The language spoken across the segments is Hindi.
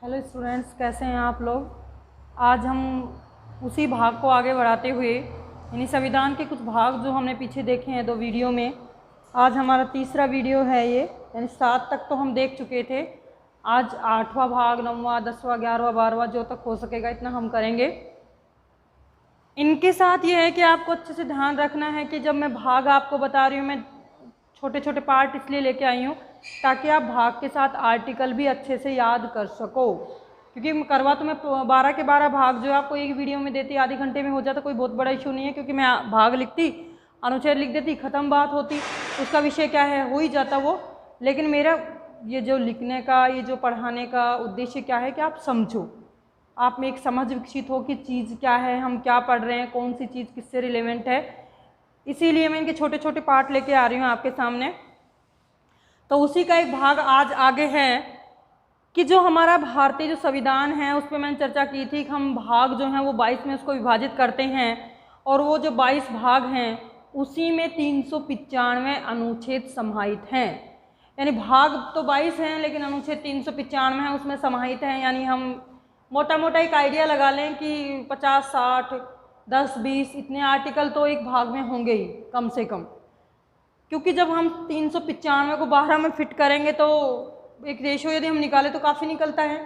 हेलो स्टूडेंट्स, कैसे हैं आप लोग। आज हम उसी भाग को आगे बढ़ाते हुए यानी संविधान के कुछ भाग जो हमने पीछे देखे हैं 2 वीडियो में, आज हमारा तीसरा वीडियो है ये। यानी 7 तक तो हम देख चुके थे, आज 8वां भाग, 9वां, 10वां, 11वां, 12वां जो तक हो सकेगा इतना हम करेंगे। इनके साथ ये है कि आपको अच्छे से ध्यान रखना है कि जब मैं भाग आपको बता रही हूँ, मैं छोटे छोटे पार्ट इसलिए लेके आई हूँ ताकि आप भाग के साथ आर्टिकल भी अच्छे से याद कर सको। क्योंकि करवा तो मैं 12 के 12 भाग जो आपको एक वीडियो में देती, आधे घंटे में हो जाता, कोई बहुत बड़ा इशू नहीं है। क्योंकि मैं भाग लिखती, अनुच्छेद लिख देती, ख़त्म बात होती, उसका विषय क्या है हो ही जाता वो। लेकिन मेरा ये जो लिखने का, ये जो पढ़ाने का उद्देश्य क्या है कि आप समझो, आप में एक समझ विकसित हो कि चीज़ क्या है, हम क्या पढ़ रहे हैं, कौन सी चीज़ किससे रिलेवेंट है। इसीलिए मैं इनके छोटे छोटे पार्ट लेके आ रही हूँ आपके सामने। तो उसी का एक भाग आज आगे है कि जो हमारा भारतीय जो संविधान है उस पर मैंने चर्चा की थी कि हम भाग जो हैं वो 22 में उसको विभाजित करते हैं, और वो जो 22 भाग हैं उसी में 395 अनुच्छेद समाहित हैं। यानी भाग तो 22 हैं लेकिन अनुच्छेद 395 है उसमें समाहित हैं। यानी हम मोटा मोटा एक आइडिया लगा लें कि 50, 60, 10, 20 इतने आर्टिकल तो एक भाग में होंगे ही कम से कम। क्योंकि जब हम 395 को 12 में फिट करेंगे तो एक रेशो यदि हम निकालें तो काफ़ी निकलता है।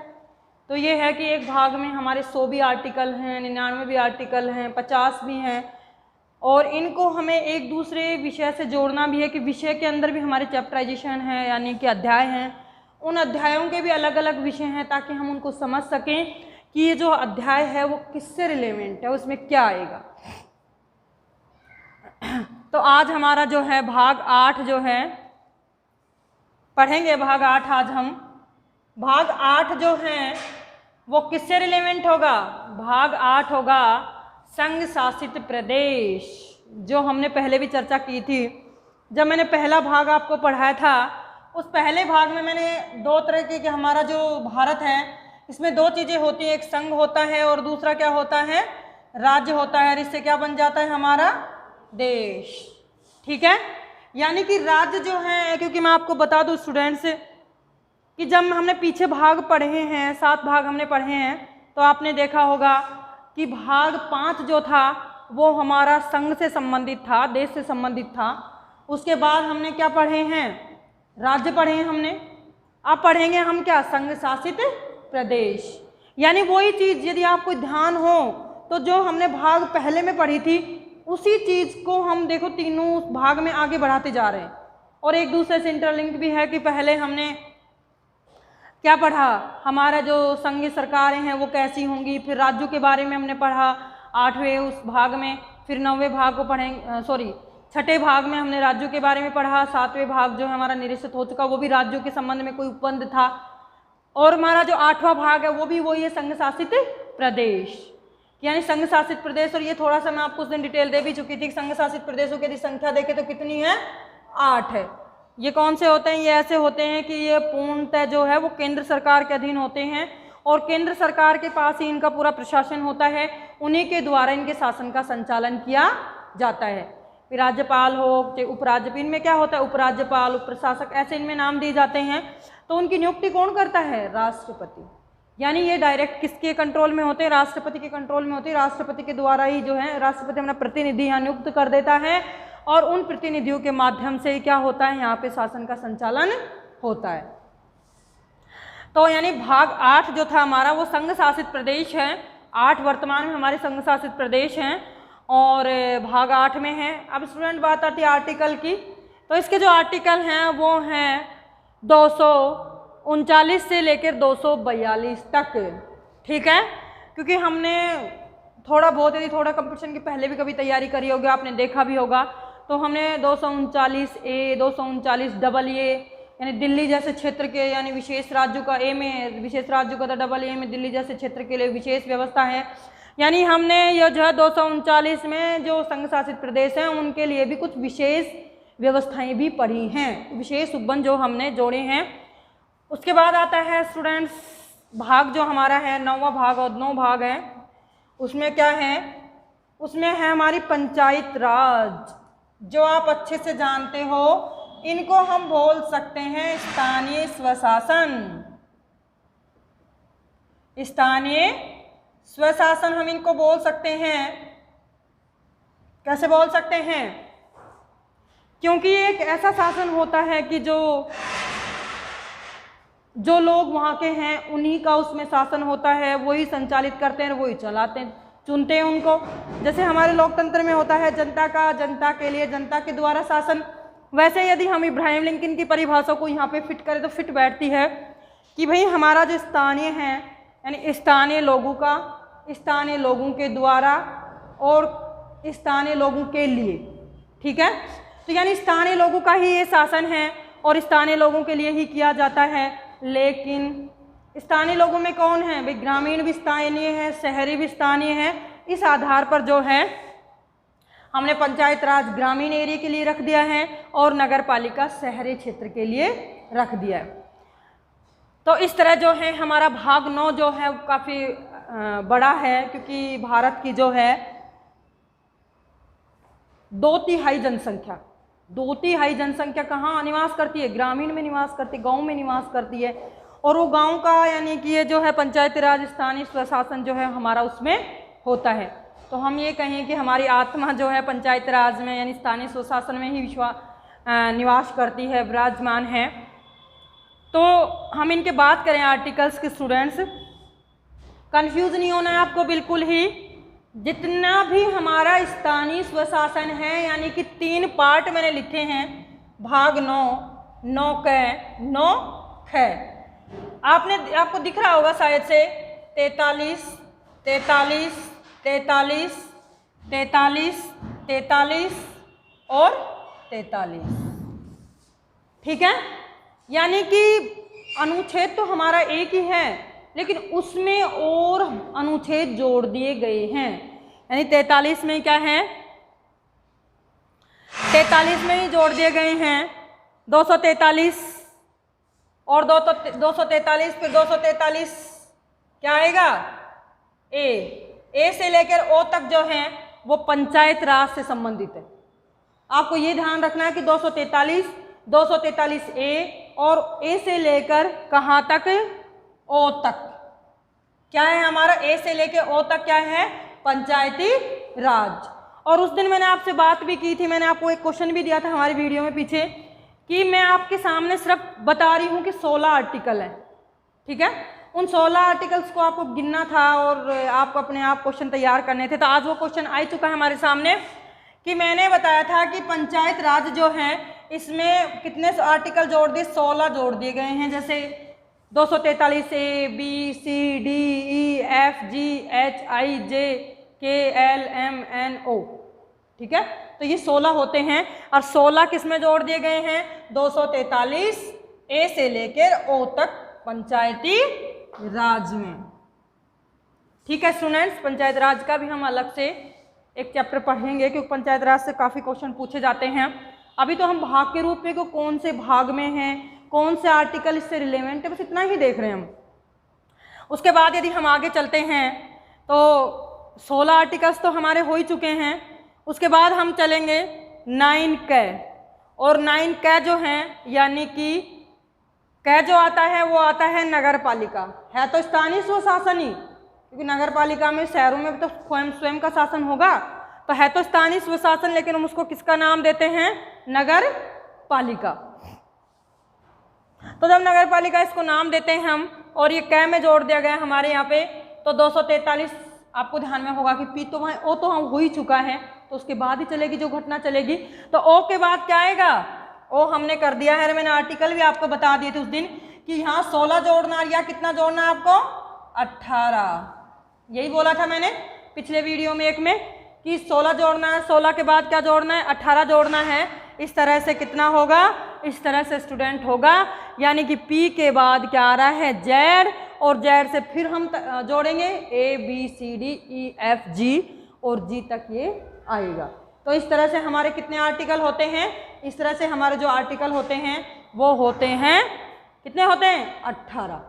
तो ये है कि एक भाग में हमारे 100 भी आर्टिकल हैं, 99 भी आर्टिकल हैं, 50 भी हैं, और इनको हमें एक दूसरे विषय से जोड़ना भी है कि विषय के अंदर भी हमारे चैप्टराइजेशन है, यानी कि अध्याय हैं, उन अध्यायों के भी अलग अलग विषय हैं ताकि हम उनको समझ सकें कि ये जो अध्याय है वो किससे रिलेवेंट है, उसमें क्या आएगा। तो आज हमारा जो है भाग 8 जो है पढ़ेंगे, भाग 8 आज हम। भाग 8 जो है वो किससे रिलेवेंट होगा? भाग 8 होगा संघ शासित प्रदेश, जो हमने पहले भी चर्चा की थी। जब मैंने पहला भाग आपको पढ़ाया था, उस पहले भाग में मैंने 2 तरह के हमारा जो भारत है इसमें 2 चीज़ें होती हैं, एक संघ होता है और दूसरा क्या होता है, राज्य होता है। और इससे क्या बन जाता है हमारा देश। ठीक है, यानी कि राज्य जो है, क्योंकि मैं आपको बता दूं स्टूडेंट्स कि जब हमने पीछे भाग पढ़े हैं, 7 भाग हमने पढ़े हैं, तो आपने देखा होगा कि भाग 5 जो था वो हमारा संघ से संबंधित था, देश से संबंधित था। उसके बाद हमने क्या पढ़े हैं, राज्य पढ़े हैं हमने। अब पढ़ेंगे हम क्या, संघ शासित प्रदेश। यानी वही चीज़ यदि आपको ध्यान हो तो जो हमने भाग पहले में पढ़ी थी उसी चीज़ को हम देखो तीनों भाग में आगे बढ़ाते जा रहे हैं, और एक दूसरे से इंटरलिंक भी है कि पहले हमने क्या पढ़ा, हमारा जो संघीय सरकारें हैं वो कैसी होंगी, फिर राज्यों के बारे में हमने पढ़ा 8वें उस भाग में, फिर 9वें भाग को पढ़ेंगे, 6ठे भाग में हमने राज्यों के बारे में पढ़ा, 7वें भाग जो है हमारा निरस्त हो चुका, वो भी राज्यों के संबंध में कोई उपबंध था, और हमारा जो 8वां भाग है वो भी वही है, संघ शासित प्रदेश, यानी संघ शासित प्रदेश। और ये थोड़ा सा मैं आपको उस दिन डिटेल दे भी चुकी थी कि संघ शासित प्रदेशों की यदि संख्या देखें तो कितनी है, 8 है। ये कौन से होते हैं, ये ऐसे होते हैं कि ये पूर्णतः जो है वो केंद्र सरकार के अधीन होते हैं, और केंद्र सरकार के पास ही इनका पूरा प्रशासन होता है, उन्हीं के द्वारा इनके शासन का संचालन किया जाता है। फिर राज्यपाल हो, उपराज्यपाल, इनमें क्या होता है, उपराज्यपाल, उप प्रशासक, ऐसे इनमें नाम दिए जाते हैं। तो उनकी नियुक्ति कौन करता है, राष्ट्रपति। यानी ये डायरेक्ट किसके कंट्रोल में होते हैं, राष्ट्रपति के कंट्रोल में होते हैं। राष्ट्रपति के द्वारा ही जो है राष्ट्रपति अपना प्रतिनिधि यहाँ नियुक्त कर देता है, और उन प्रतिनिधियों के माध्यम से क्या होता है, यहाँ पे शासन का संचालन होता है। तो यानी भाग 8 जो था हमारा वो संघ शासित प्रदेश है। 8 वर्तमान में हमारे संघ शासित प्रदेश हैं और भाग 8 में है। अब स्टूडेंट बात आती है आर्टिकल की, तो इसके जो आर्टिकल हैं वो हैं 239 से लेकर 242 तक। ठीक है, क्योंकि हमने थोड़ा बहुत, यदि थोड़ा कंपटीशन की पहले भी कभी तैयारी करी होगी, आपने देखा भी होगा, तो हमने 239A, 239AA, यानी दिल्ली जैसे क्षेत्र के, यानी विशेष राज्यों का ए में, विशेष राज्यों का तो AA में दिल्ली जैसे क्षेत्र के लिए विशेष व्यवस्था है। यानी हमने यह जो है 239 में जो संघ शासित प्रदेश हैं उनके लिए भी कुछ विशेष व्यवस्थाएं भी पढ़ी हैं, विशेष उपबंध जो हमने जोड़े हैं। उसके बाद आता है स्टूडेंट्स भाग जो हमारा है 9वां भाग, और 9 भाग है, उसमें क्या है, उसमें है हमारी पंचायत राज, जो आप अच्छे से जानते हो, इनको हम बोल सकते हैं स्थानीय स्वशासन। स्थानीय स्वशासन हम इनको बोल सकते हैं। कैसे बोल सकते हैं? क्योंकि ये एक ऐसा शासन होता है कि जो लोग वहाँ के हैं उन्हीं का उसमें शासन होता है, वही संचालित करते हैं, वही चलाते हैं, चुनते हैं उनको। जैसे हमारे लोकतंत्र में होता है जनता का, जनता के लिए, जनता के द्वारा शासन। वैसे यदि हम इब्राहिम लिंकन की परिभाषा को यहाँ पे फिट करें तो फिट बैठती है कि भाई हमारा जो स्थानीय है यानी स्थानीय लोगों का, स्थानीय लोगों के द्वारा और स्थानीय लोगों के लिए। ठीक है, तो यानी स्थानीय लोगों का ही ये शासन है और स्थानीय लोगों के लिए ही किया जाता है। लेकिन स्थानीय लोगों में कौन है भाई? ग्रामीण भी स्थानीय है, शहरी भी स्थानीय है। इस आधार पर जो है हमने पंचायत राज ग्रामीण एरिया के लिए रख दिया है और नगर पालिका शहरी क्षेत्र के लिए रख दिया है। तो इस तरह जो है हमारा भाग 9 जो है काफ़ी बड़ा है, क्योंकि भारत की जो है 2/3 जनसंख्या कहाँ निवास करती है? ग्रामीण में निवास करती है, गाँव में निवास करती है। और वो गांव का यानी कि ये जो है पंचायती राज स्थानीय स्वशासन जो है हमारा उसमें होता है। तो हम ये कहें कि हमारी आत्मा जो है पंचायत राज में यानी स्थानीय स्वशासन में ही निवास करती है, विराजमान है। तो हम इनके बात करें आर्टिकल्स के स्टूडेंट्स, कंफ्यूज नहीं होना है आपको बिल्कुल ही। जितना भी हमारा स्थानीय स्वशासन है यानी कि 3 पार्ट मैंने लिखे हैं, भाग 9 क आपको दिख रहा होगा शायद से 43, 43, 43, 43, 43 और 43। ठीक है, यानी कि अनुच्छेद तो हमारा एक ही है लेकिन उसमें और अनुच्छेद जोड़ दिए गए हैं। यानी 43 में क्या है? 43 में ही जोड़ दिए गए हैं 243 और 243 फिर 243 क्या आएगा? ए से लेकर ओ तक जो है वो पंचायत राज से संबंधित है। आपको ये ध्यान रखना है कि 243 ए और ए से लेकर कहाँ तक? ओ तक। क्या है हमारा? ए से लेकर ओ तक क्या है? पंचायती राज। और उस दिन मैंने आपसे बात भी की थी, मैंने आपको एक क्वेश्चन भी दिया था हमारी वीडियो में पीछे कि मैं आपके सामने सिर्फ बता रही हूँ कि 16 आर्टिकल है। ठीक है, उन 16 आर्टिकल्स को आपको गिनना था और आपको अपने आप क्वेश्चन तैयार करने थे। तो आज वो क्वेश्चन आ चुका है हमारे सामने कि मैंने बताया था कि पंचायत राज जो है इसमें कितने आर्टिकल जोड़ दिए? 16 जोड़ दिए गए हैं। जैसे 243 ए, बी, सी, डी, ई, एफ, जी, एच, आई, जे, के, एल, एम, एन, ओ। ठीक है, तो ये 16 होते हैं और 16 किस में जोड़ दिए गए हैं? 243 ए से लेकर ओ तक पंचायती राज में। ठीक है स्टूडेंट्स, पंचायत राज का भी हम अलग से एक चैप्टर पढ़ेंगे क्योंकि पंचायत राज से काफ़ी क्वेश्चन पूछे जाते हैं। अभी तो हम भाग के रूप में कौन से भाग में हैं, कौन से आर्टिकल इससे रिलेवेंट है, बस इतना ही देख रहे हैं हम। उसके बाद यदि हम आगे चलते हैं तो 16 आर्टिकल्स तो हमारे हो ही चुके हैं। उसके बाद हम चलेंगे 9 क और 9 क जो हैं यानी कि क जो आता है वो आता है नगर पालिका। है तो स्थानीय स्वशासन ही, क्योंकि नगर पालिका में शहरों में तो स्वयं का शासन होगा, तो है तो स्थानीय स्वशासन लेकिन हम उसको किसका नाम देते हैं? नगर पालिका। तो जब नगर पालिका इसको नाम देते हैं हम और ये क में जोड़ दिया गया हमारे यहाँ पे, तो 243 आपको ध्यान में होगा कि पी तो वहाँ ओ तो हम हो ही चुका है, तो उसके बाद ही चलेगी जो घटना चलेगी। तो ओ के बाद क्या आएगा? ओ हमने कर दिया है, मैंने आर्टिकल भी आपको बता दिए थे उस दिन कि यहाँ 16 जोड़ना या कितना जोड़ना है आपको? 18। यही बोला था मैंने पिछले वीडियो में एक में कि 16 जोड़ना है, 16 के बाद क्या जोड़ना है? 18 जोड़ना है। इस तरह से कितना होगा? इस तरह से स्टूडेंट होगा, यानी कि पी के बाद क्या आ रहा है? जेड, और जेड से फिर हम जोड़ेंगे ए, बी, सी, डी, ई, एफ, जी और जी तक ये आएगा। तो इस तरह से हमारे कितने आर्टिकल होते हैं? इस तरह से हमारे जो आर्टिकल होते हैं वो होते हैं, कितने होते हैं? 18।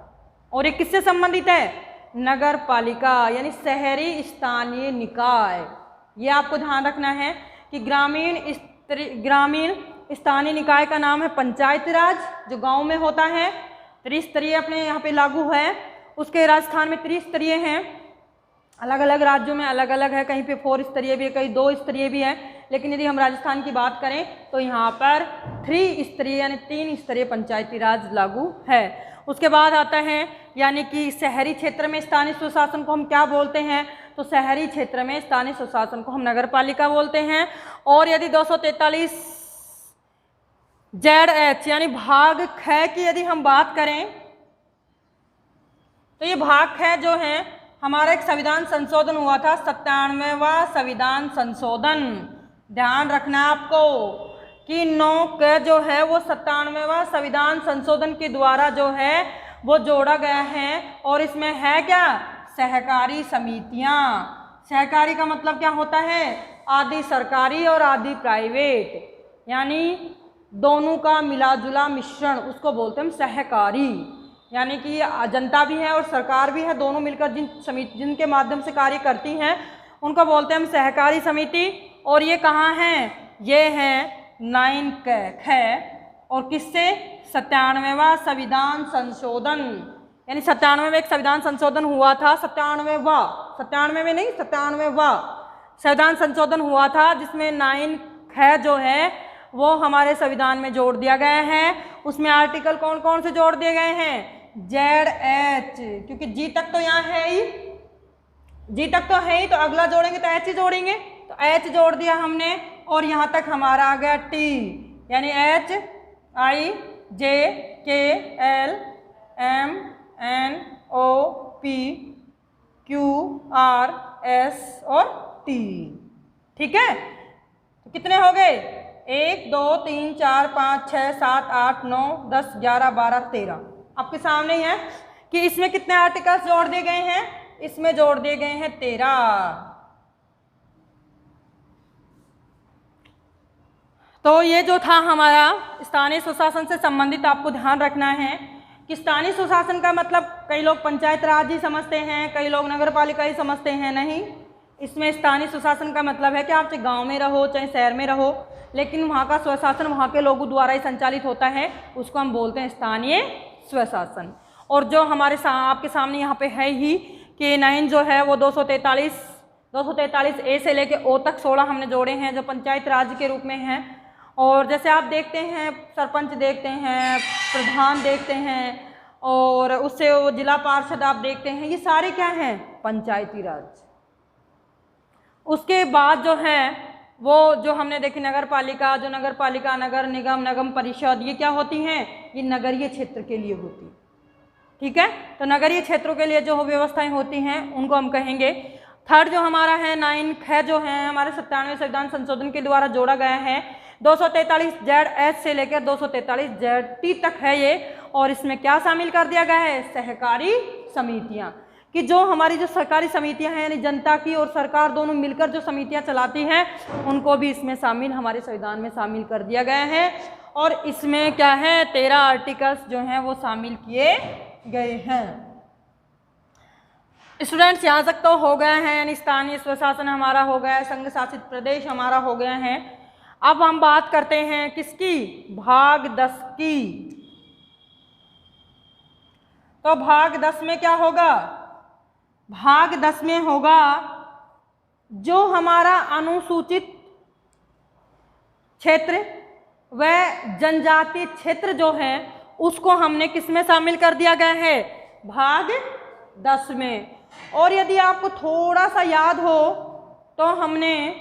और ये किससे संबंधित है? नगर पालिका यानी शहरी स्थानीय निकाय। ये आपको ध्यान रखना है कि ग्रामीण स्थानीय निकाय का नाम है पंचायती राज, जो गांव में होता है। त्रिस्तरीय अपने यहाँ पे लागू है। उसके राजस्थान में त्रिस्तरीय हैं, अलग अलग राज्यों में अलग अलग है, कहीं पे 4 स्तरीय भी है, कहीं 2 स्तरीय भी है, लेकिन यदि हम राजस्थान की बात करें तो यहाँ पर 3 स्तरीय यानी 3 स्तरीय पंचायती राज लागू है। उसके बाद आता है यानी कि शहरी क्षेत्र में स्थानीय स्वशासन को हम क्या बोलते हैं, तो शहरी क्षेत्र में स्थानीय स्वशासन को हम नगर पालिका बोलते हैं। और यदि 243 ZH यानी भाग ख की यदि हम बात करें तो ये भाग ख जो है हमारा एक संविधान संशोधन हुआ था, 97वां संविधान संशोधन। ध्यान रखना है आपको कि 9 क जो है वो 97वां संविधान संशोधन के द्वारा जो है वो जोड़ा गया है। और इसमें है क्या, सहकारी समितियां। सहकारी का मतलब क्या होता है, आधी सरकारी और आधी प्राइवेट, यानी दोनों का मिला जुला मिश्रण, उसको बोलते हैं हम सहकारी। यानी कि जनता भी है और सरकार भी है, दोनों मिलकर जिनके माध्यम से कार्य करती हैं उनको बोलते हैं हम सहकारी समिति। और ये कहाँ हैं, ये है 9 ख और किससे, 97वां संविधान संशोधन, यानी 97 में एक संविधान संशोधन हुआ था, 97वें नहीं 97वां संविधान संशोधन हुआ था, जिसमें 9 ख जो है वो हमारे संविधान में जोड़ दिया गया है। उसमें आर्टिकल कौन कौन से जोड़ दिए गए हैं, ZH, क्योंकि जी तक तो यहाँ है ही, जी तक तो है ही, तो अगला जोड़ेंगे तो H ही जोड़ेंगे, तो H जोड़ दिया हमने। और यहाँ तक हमारा आ गया T, यानी HIJKLMNOPQRS और T। ठीक है, तो कितने हो गए, 1 2 3 4 5 6 7 8 9 10 11 12 13। आपके सामने ही है कि इसमें कितने आर्टिकल्स जोड़ दिए गए हैं, इसमें जोड़ दिए गए हैं 13। तो ये जो था हमारा स्थानीय स्वशासन से संबंधित, आपको ध्यान रखना है कि स्थानीय स्वशासन का मतलब कई लोग पंचायत राज ही समझते हैं, कई लोग नगर पालिका ही समझते हैं। नहीं, इसमें स्थानीय स्वशासन का मतलब है कि आप चाहे गांव में रहो चाहे शहर में रहो, लेकिन वहाँ का स्वशासन वहाँ के लोगों द्वारा ही संचालित होता है, उसको हम बोलते हैं स्थानीय स्वशासन। और जो हमारे आपके सामने यहाँ पे है ही कि 9 जो है वो 243 ए से लेके ओ तक 16 हमने जोड़े हैं जो पंचायत राज के रूप में हैं। और जैसे आप देखते हैं सरपंच देखते हैं, प्रधान देखते हैं, और उससे वो जिला पार्षद आप देखते हैं, ये सारे क्या हैं, पंचायती राज। उसके बाद जो है वो जो हमने देखी नगर पालिका, जो नगर पालिका, नगर निगम, नगम परिषद, ये क्या होती हैं, ये नगरीय क्षेत्र के लिए होती। ठीक है, तो नगरीय क्षेत्रों के लिए जो व्यवस्थाएं होती हैं उनको हम कहेंगे। थर्ड जो हमारा है 9 ख जो है हमारे 97वें संविधान संशोधन के द्वारा जोड़ा गया है, 243 ZH से लेकर 243 ZT तक है ये। और इसमें क्या शामिल कर दिया गया है, सहकारी समितियां, कि जो हमारी जो सरकारी समितियां हैं यानी जनता की और सरकार दोनों मिलकर जो समितियां चलाती हैं, उनको भी इसमें शामिल हमारे संविधान में शामिल कर दिया गया है। और इसमें क्या है, 13 आर्टिकल्स जो हैं वो शामिल किए गए हैं। स्टूडेंट्स यहाँ तक तो हो गए हैं, यानी स्थानीय स्वशासन हमारा हो गया है, संघ शासित प्रदेश हमारा हो गया है। अब हम बात करते हैं किसकी, भाग 10 की। तो भाग 10 में क्या होगा, भाग 10 में होगा जो हमारा अनुसूचित क्षेत्र व जनजातीय क्षेत्र जो है उसको हमने किसमें शामिल कर दिया गया है, भाग 10 में। और यदि आपको थोड़ा सा याद हो तो हमने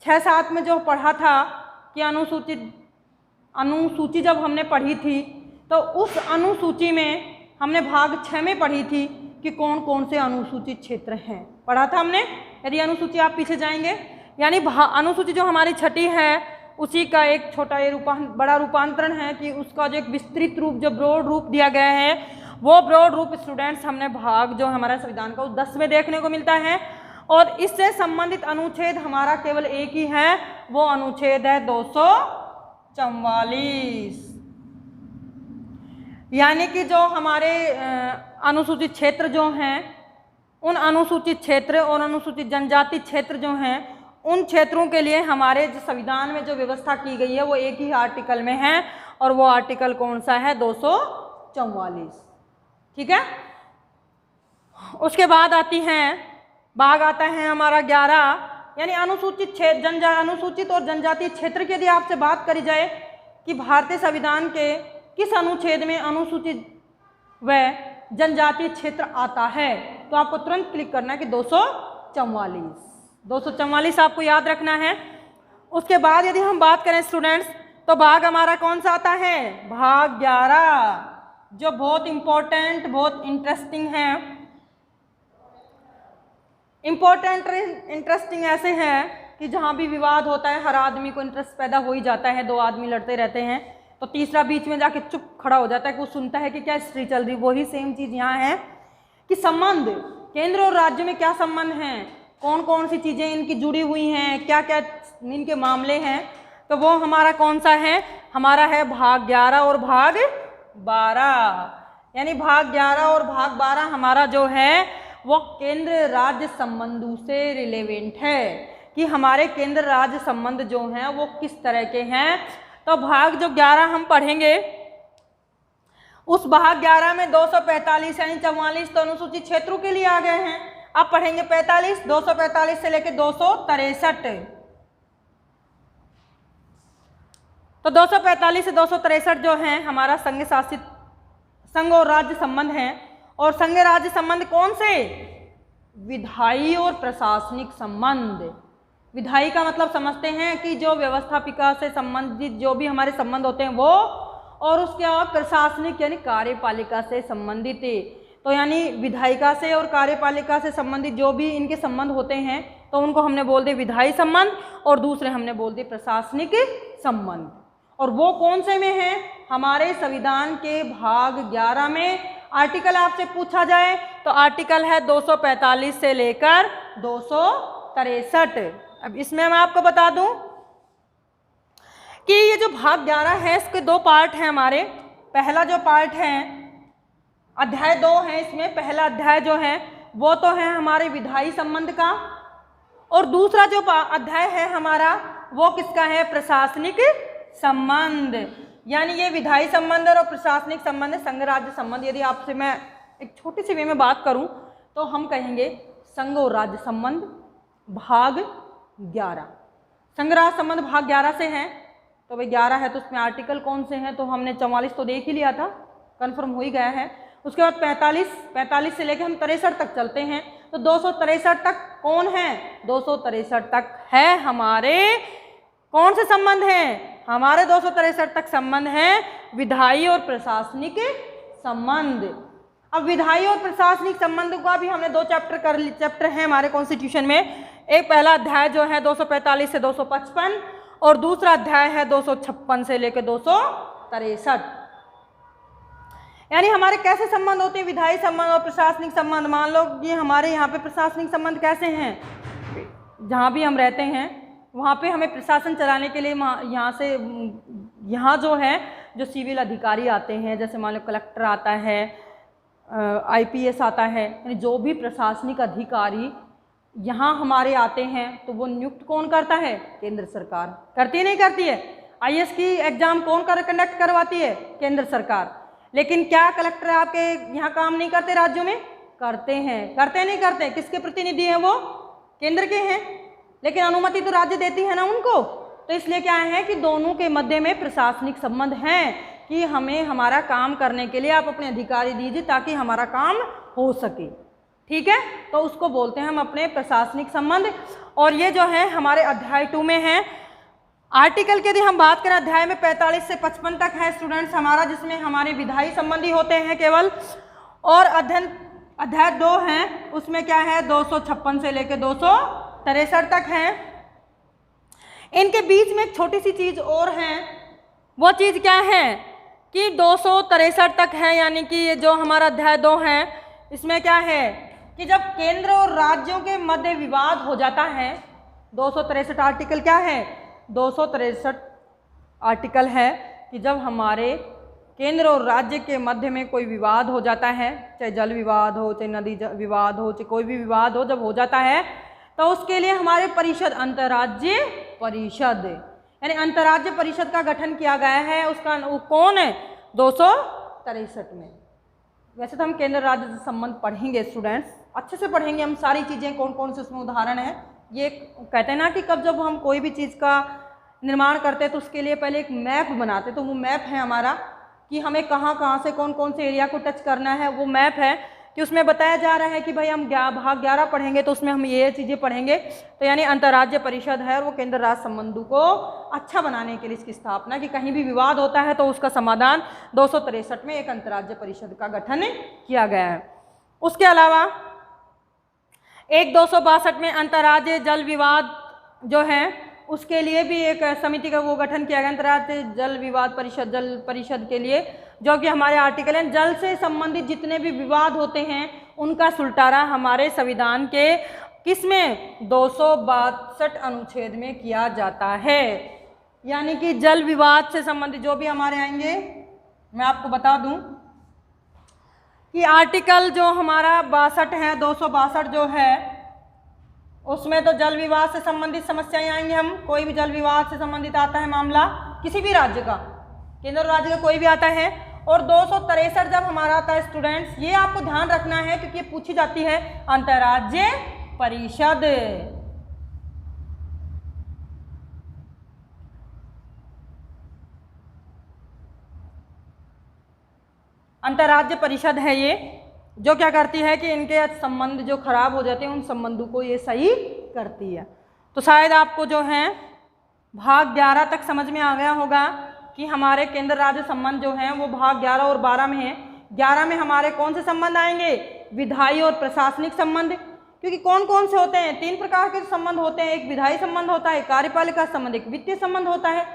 6-7 में जो पढ़ा था कि अनुसूची जब हमने पढ़ी थी तो उस अनुसूची में हमने भाग 6 में पढ़ी थी कि कौन कौन से अनुसूचित क्षेत्र हैं, पढ़ा था हमने। यदि अनुसूची आप पीछे जाएंगे, यानी अनुसूची जो हमारी छठी है उसी का एक छोटा ये बड़ा रूपांतरण है कि उसका जो एक विस्तृत रूप, जो ब्रॉड रूप दिया गया है, वो ब्रॉड रूप स्टूडेंट्स हमने भाग जो हमारा संविधान का 10 में देखने को मिलता है। और इससे संबंधित अनुच्छेद हमारा केवल एक ही है, वो अनुच्छेद है 244। यानी कि जो हमारे अनुसूचित क्षेत्र जो हैं, उन अनुसूचित क्षेत्र और अनुसूचित जनजाति क्षेत्र जो हैं, उन क्षेत्रों के लिए हमारे जो संविधान में जो व्यवस्था की गई है वो एक ही आर्टिकल में है, और वो आर्टिकल कौन सा है, 244। ठीक है, उसके बाद आती हैं, भाग आता है हमारा 11, यानी अनुसूचित क्षेत्र, अनुसूचित और जनजातीय क्षेत्र की यदि आपसे बात करी जाए कि भारतीय संविधान के किस अनुच्छेद में अनुसूचित व जनजातीय क्षेत्र आता है, तो आपको तुरंत क्लिक करना है कि 244 आपको याद रखना है। उसके बाद यदि हम बात करें स्टूडेंट्स, तो भाग हमारा कौन सा आता है, भाग 11, जो बहुत इंपॉर्टेंट, बहुत इंटरेस्टिंग है। इंपॉर्टेंट इंटरेस्टिंग ऐसे है कि जहाँ भी विवाद होता है हर आदमी को इंटरेस्ट पैदा हो ही जाता है। दो आदमी लड़ते रहते हैं तो तीसरा बीच में जाके चुप खड़ा हो जाता है कि वो सुनता है कि क्या हिस्ट्री चल रही। वही सेम चीज़ यहाँ है कि संबंध केंद्र और राज्य में क्या संबंध हैं, कौन कौन सी चीज़ें इनकी जुड़ी हुई हैं, क्या क्या इनके मामले हैं, तो वो हमारा कौन सा है, हमारा है भाग 11 और भाग 12। यानी भाग 11 और भाग 12 हमारा जो है वो केंद्र राज्य संबंधों से रिलेवेंट है कि हमारे केंद्र राज्य संबंध जो हैं वो किस तरह के हैं। तो भाग जो 11 हम पढ़ेंगे, उस भाग 11 में 245 यानी 44 तो अनुसूचित क्षेत्रों के लिए आ गए हैं। अब पढ़ेंगे 45, 245 से लेकर 263। तो 245 से 263 जो है हमारा संघ शासित, संघ और राज्य संबंध है। और संघ राज्य संबंध कौन से, विधायी और प्रशासनिक संबंध। विधायी का मतलब समझते हैं कि जो व्यवस्थापिका से संबंधित जो भी हमारे संबंध होते हैं वो, और उसके अलावा प्रशासनिक यानी कार्यपालिका से संबंधित। तो यानी विधायिका से और कार्यपालिका से संबंधित जो भी इनके संबंध होते हैं तो उनको हमने बोल दिए विधायी संबंध, और दूसरे हमने बोल दिए प्रशासनिक संबंध। और वो कौन से में है, हमारे संविधान के भाग 11 में। आर्टिकल आपसे पूछा जाए तो आर्टिकल है 245 से लेकर 263। अब इसमें मैं आपको बता दूं कि ये जो भाग 11 है इसके दो पार्ट हैं हमारे। पहला जो पार्ट है, अध्याय 2 है, इसमें पहला अध्याय जो है वो तो है हमारे विधायी संबंध का, और दूसरा जो अध्याय है हमारा वो किसका है, प्रशासनिक संबंध। यानी ये विधायी संबंध और प्रशासनिक संबंध, संघ राज्य संबंध। यदि आपसे मैं एक छोटी सी वे में बात करूं तो हम कहेंगे संघ और राज्य संबंध भाग 11। संघ राज्य संबंध भाग 11 से है, तो भाई 11 है तो उसमें आर्टिकल कौन से हैं, तो हमने 44 तो देख ही लिया था, कंफर्म हो ही गया है। उसके बाद 45 से लेकर हम 63 तक चलते हैं, तो 263 तक कौन है, 263 तक है हमारे कौन से संबंध हैं, हमारे 263 तक संबंध है विधायी और प्रशासनिक संबंध। अब विधायी और प्रशासनिक संबंध का भी हमने 2 चैप्टर हैं हमारे कॉन्स्टिट्यूशन में। एक पहला अध्याय जो है 245 से 255 और दूसरा अध्याय है 256 से लेकर 263। यानी हमारे कैसे संबंध होते हैं, विधायी संबंध और प्रशासनिक संबंध। मान लो कि हमारे यहाँ पे प्रशासनिक संबंध कैसे हैं, जहाँ भी हम रहते हैं वहाँ पे हमें प्रशासन चलाने के लिए यहाँ जो है जो सिविल अधिकारी आते हैं, जैसे मान लो कलेक्टर आता है, IPS आता है, यानी जो भी प्रशासनिक अधिकारी यहाँ हमारे आते हैं तो वो नियुक्त कौन करता है, केंद्र सरकार करती है, नहीं करती है। IAS की एग्जाम कौन कंडक्ट करवाती है, केंद्र सरकार। लेकिन क्या कलेक्टर आपके यहाँ काम नहीं करते, राज्यों में करते हैं, करते नहीं करते, किसके प्रतिनिधि हैं वो, केंद्र के हैं, लेकिन अनुमति तो राज्य देती है ना उनको। तो इसलिए क्या है कि दोनों के मध्य में प्रशासनिक संबंध हैं कि हमें हमारा काम करने के लिए आप अपने अधिकारी दीजिए ताकि हमारा काम हो सके, ठीक है। तो उसको बोलते हैं हम अपने प्रशासनिक संबंध। और ये जो है हमारे अध्याय 2 में है। आर्टिकल की यदि हम बात करें अध्याय में 45 से 55 तक है स्टूडेंट्स हमारा, जिसमें हमारे विधायी संबंधी होते हैं केवल। और अध्याय 2 है उसमें क्या है 256 से लेकर 263 तक है। इनके बीच में एक छोटी सी चीज और है, वो चीज क्या है कि 263 तक है, यानी कि ये जो हमारा अध्याय 2 है इसमें क्या है कि जब केंद्र और राज्यों के मध्य विवाद हो जाता है, 263 आर्टिकल क्या है, 263 आर्टिकल है कि जब हमारे केंद्र और राज्य के मध्य में कोई विवाद हो जाता है, चाहे जल विवाद हो, चाहे नदी विवाद हो, चाहे कोई भी विवाद हो, जब हो जाता है तो उसके लिए हमारे परिषद, अंतर्राज्य परिषद, यानी अंतर्राज्य परिषद का गठन किया गया है। उसका कौन है, 263 में। वैसे तो हम केंद्र राज्य संबंध पढ़ेंगे स्टूडेंट्स, अच्छे से पढ़ेंगे हम सारी चीज़ें, कौन कौन से उसमें उदाहरण है। ये कहते हैं ना कि कब जब हम कोई भी चीज़ का निर्माण करते हैं तो उसके लिए पहले एक मैप बनाते हैं, तो वो मैप है हमारा कि हमें कहाँ कहाँ से कौन कौन से एरिया को टच करना है। वो मैप है कि उसमें बताया जा रहा है कि भाई हम भाग 11 पढ़ेंगे तो उसमें हम ये चीज़ें पढ़ेंगे। तो यानी अंतर्राज्य परिषद है और वो केंद्र राज्य संबंधों को अच्छा बनाने के लिए इसकी स्थापना, कि कहीं भी विवाद होता है तो उसका समाधान 263 में एक अंतर्राज्य परिषद का गठन किया गया है। उसके अलावा एक 262 में अंतर्राज्य जल विवाद जो है उसके लिए भी एक समिति का वो गठन किया गया, अंतर्राज्य जल विवाद परिषद, जल परिषद के लिए, जो कि हमारे आर्टिकल हैं जल से संबंधित जितने भी विवाद होते हैं उनका सुलटारा हमारे संविधान के किसमें 262 अनुच्छेद में किया जाता है। यानी कि जल विवाद से संबंधित जो भी हमारे आएंगे, मैं आपको बता दूं कि आर्टिकल जो हमारा 62 है, 262 जो है, उसमें तो जल विवाद से संबंधित समस्याएं आएंगी। हम कोई भी जल विवाद से संबंधित आता है मामला किसी भी राज्य का, केंद्र राज्य का कोई भी आता है, और 263 जब हमारा आता है स्टूडेंट्स, ये आपको ध्यान रखना है क्योंकि ये पूछी जाती है अंतर्राज्य परिषद। अंतर्राज्य परिषद है ये, जो क्या करती है कि इनके संबंध जो खराब हो जाते हैं उन संबंधों को ये सही करती है। तो शायद आपको जो है भाग 11 तक समझ में आ गया होगा कि हमारे केंद्र राज्य संबंध जो हैं वो भाग 11 और 12 में है। 11 में हमारे कौन से संबंध आएंगे? विधायी और प्रशासनिक संबंध, क्योंकि कौन कौन से होते हैं? 3 प्रकार के संबंध होते हैं, एक विधायी संबंध होता है, कार्यपालिका संबंध, एक वित्तीय संबंध होता है।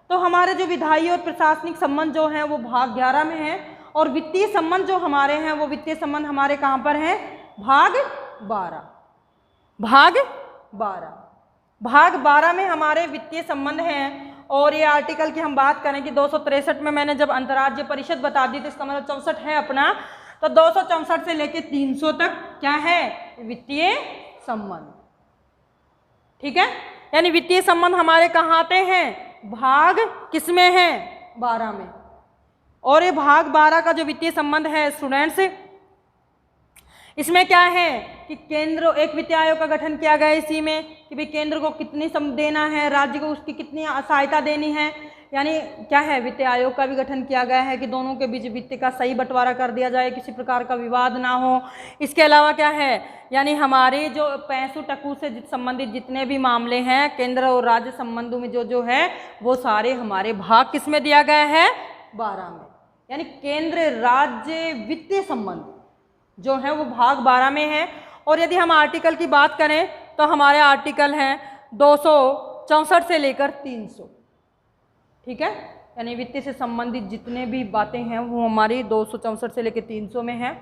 तो हमारे जो विधायी और प्रशासनिक संबंध जो हैं वो भाग 11 में है, और वित्तीय संबंध जो हमारे हैं वो वित्तीय संबंध हमारे कहाँ पर हैं? भाग 12। भाग 12, भाग 12 में हमारे वित्तीय संबंध हैं। और ये आर्टिकल की हम बात करें कि 263 में मैंने जब अंतर्राज्य परिषद बता दी तो इसका मतलब 64 है अपना, तो 264 से लेके 300 तक क्या है? वित्तीय संबंध। ठीक है, यानी वित्तीय संबंध हमारे कहाँ आते हैं? भाग किसमें है? 12 में। और ये भाग 12 का जो वित्तीय संबंध है स्टूडेंट्स, इसमें क्या है कि केंद्र, एक वित्तीय आयोग का गठन किया गया इसी में कि भाई केंद्र को कितनी सम देना है, राज्य को उसकी कितनी सहायता देनी है, यानी क्या है, वित्तीय आयोग का भी गठन किया गया है कि दोनों के बीच वित्त का सही बंटवारा कर दिया जाए, किसी प्रकार का विवाद ना हो। इसके अलावा क्या है, यानी हमारे जो पैसों टकू से संबंधित जितने भी मामले हैं केंद्र और राज्य संबंधों में जो है वो सारे हमारे भाग किस में दिया गया है? 12 में। यानी केंद्र राज्य वित्तीय संबंध जो है वो भाग 12 में है। और यदि हम आर्टिकल की बात करें तो हमारे आर्टिकल हैं 264 से लेकर 300। ठीक है, यानी वित्तीय से संबंधित जितने भी बातें हैं वो हमारी 264 से लेकर 300 में है।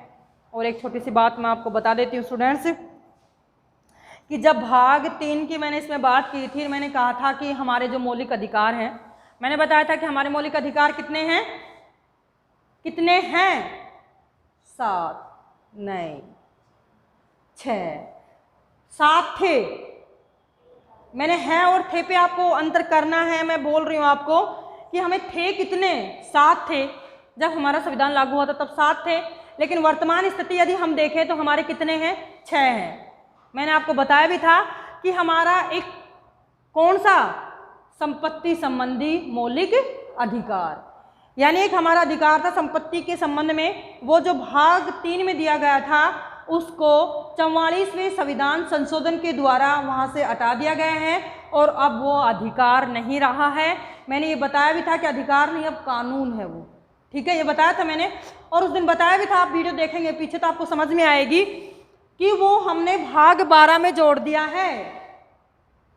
और एक छोटी सी बात मैं आपको बता देती हूँ स्टूडेंट्स कि जब भाग 3 की मैंने इसमें बात की थी, मैंने कहा था कि हमारे जो मौलिक अधिकार हैं, मैंने बताया था कि हमारे मौलिक अधिकार कितने हैं? कितने हैं? 7 नहीं 6, 7 थे। मैंने है और थे पे आपको अंतर करना है। मैं बोल रही हूँ आपको कि हमें थे कितने? 7 थे। जब हमारा संविधान लागू हुआ था तब 7 थे, लेकिन वर्तमान स्थिति यदि हम देखें तो हमारे कितने हैं? 6 हैं। मैंने आपको बताया भी था कि हमारा एक कौन सा? संपत्ति संबंधी मौलिक अधिकार, यानी एक हमारा अधिकार था संपत्ति के संबंध में, वो जो भाग 3 में दिया गया था उसको 44वें संविधान संशोधन के द्वारा वहाँ से हटा दिया गया है और अब वो अधिकार नहीं रहा है। मैंने ये बताया भी था कि अधिकार नहीं, अब कानून है वो। ठीक है, ये बताया था मैंने, और उस दिन बताया भी था, आप वीडियो देखेंगे पीछे तो आपको समझ में आएगी कि वो हमने भाग 12 में जोड़ दिया है।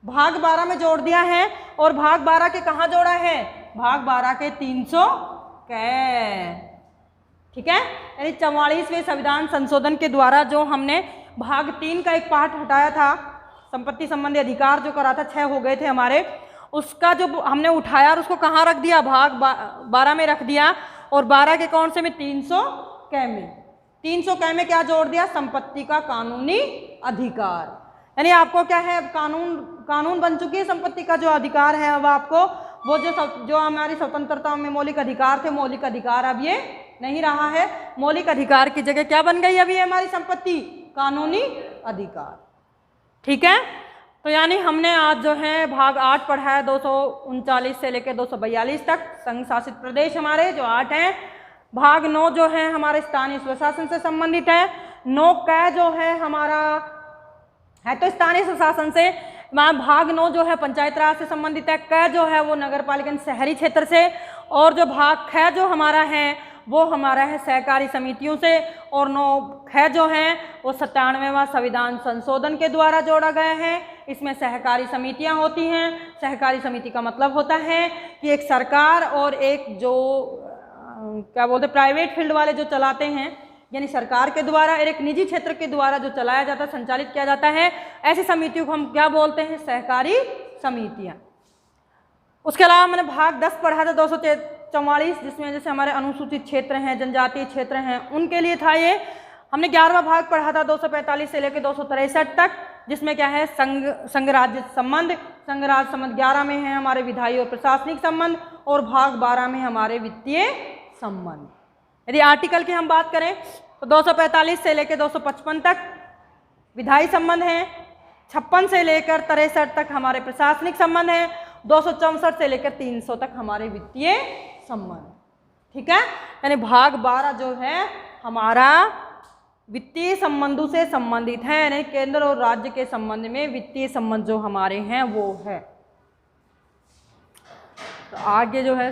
भाग 12 में जोड़ दिया है, और भाग 12 के कहाँ जोड़ा है? भाग 12 के 300 के। ठीक है, यानी 44वें संविधान संशोधन के द्वारा जो हमने भाग 3 का एक पार्ट हटाया था, संपत्ति संबंधी अधिकार जो करा था, 6 हो गए थे हमारे, उसका जो हमने उठाया और उसको कहाँ रख दिया? भाग 12 में रख दिया। और 12 के कौन से में? 300 क में। 300 क में क्या जोड़ दिया? संपत्ति का कानूनी अधिकार। यानी आपको क्या है, कानून बन चुकी है संपत्ति का जो अधिकार है। अब आपको वो जो हमारी स्वतंत्रता में मौलिक अधिकार थे, मौलिक अधिकार अब ये नहीं रहा है। मौलिक अधिकार की जगह क्या बन गई अभी हमारी संपत्ति? कानूनी अधिकार। ठीक है, तो यानी हमने आज जो है भाग 8 पढ़ा है 239 से लेकर 242 तक, संघ शासित प्रदेश हमारे जो 8 हैं। भाग 9 जो है हमारे स्थानीय स्वशासन से संबंधित है। 9 क जो है हमारा है तो स्थानीय स्वशासन से। भाग 9 जो है पंचायत राज से संबंधित है। क जो है वो नगर पालिका शहरी क्षेत्र से। और जो भाग ख जो हमारा है वो हमारा है सहकारी समितियों से। और 9 ख जो है वो 97वां संविधान संशोधन के द्वारा जोड़ा गया है। इसमें सहकारी समितियां होती हैं। सहकारी समिति का मतलब होता है कि एक सरकार और एक जो क्या बोलते प्राइवेट फील्ड वाले जो चलाते हैं, यानी सरकार के द्वारा और एक निजी क्षेत्र के द्वारा जो चलाया जाता है, संचालित किया जाता है, ऐसी समितियों को हम क्या बोलते हैं? सहकारी समितियां। उसके अलावा मैंने भाग 10 पढ़ा था 244, जिसमें जैसे हमारे अनुसूचित क्षेत्र हैं, जनजातीय क्षेत्र हैं, उनके लिए था ये। हमने 11वां भाग पढ़ा था 245 से लेकर 263 तक, जिसमें क्या है? संघ राज्य संबंध। संघ राज्य संबंध 11 में है हमारे विधायी और प्रशासनिक संबंध, और भाग 12 में हमारे वित्तीय संबंध। यदि आर्टिकल की हम बात करें तो 245 से लेकर 255 तक विधायी संबंध हैं, 56 से लेकर 63 तक हमारे प्रशासनिक संबंध हैं, 264 से लेकर 300 तक हमारे वित्तीय संबंध। ठीक है, यानी भाग 12 जो है हमारा वित्तीय संबंधों से संबंधित है, यानी केंद्र और राज्य के संबंध में वित्तीय संबंध जो हमारे हैं वो है। तो आगे जो है